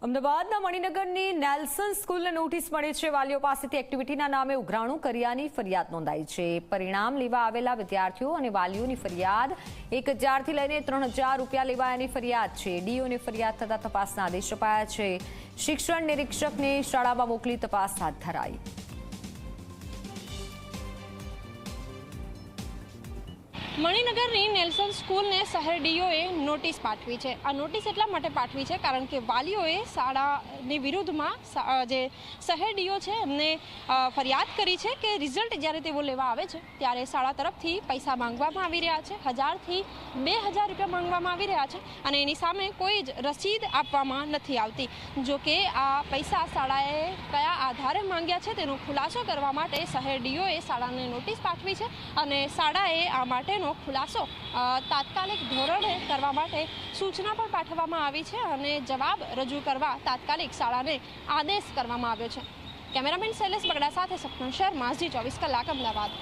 અમદાવાદના મણિનગરની Nelson સ્કૂલને notice મળી છે। વાલીઓ પાસેથી એક્ટિવિટીના નામે ઉઘરાણું કર્યાની ફરિયાદ નોંધાઈ છે। પરિણામ લેવા આવેલા વિદ્યાર્થીઓ અને વાલીઓની ફરિયાદ 1000થી લઈને 3000 રૂપિયા લેવાયાની ફરિયાદ છે। ડીઓને ફરિયાદ થતા તપાસના આદેશ અપાયા છે। શિક્ષણ નિરીક્ષકને શાળામાં મોકલી તપાસ હાથ ધરાઈ। મણિનગરની નેલ્સન સ્કૂલને શહેર ડીઓએ નોટિસ પાઠવી છે। આ નોટિસ એટલા માટે પાઠવી છે કારણ કે વાલીઓએ શાળાની વિરુદ્ધમાં જે શહેર ડીઓ છે એમને ફરિયાદ કરી છે કે રિઝલ્ટ જ્યારે તેઓ લેવા આવે છે ત્યારે શાળા તરફથી પૈસા માંગવામાં આવી રહ્યા છે। 1000થી 2000 રૂપિયા માંગવામાં આવી રહ્યા છે અને એની સામે કોઈ જ રસીદ આપવામાં નથી આવતી। જો કે આ પૈસા શાળાએ કયા આધારે માંગ્યા છે તેનો ખુલાસો કરવા માટે શહેર ડીઓએ શાળાને નોટિસ પાઠવી છે અને શાળાએ આ માટેનો ખુલાસો તાત્કાલિક ધોરણે કરવા માટે સૂચના પણ પાઠવવામાં આવી છે અને જવાબ રજૂ કરવા તાત્કાલિક શાળાને આદેશ કરવામાં આવ્યો છે। કેમેરામેન શૈલેષ બગડા સાથે સપના શર્મા, ઝી 24 કલાક, અમદાવાદ।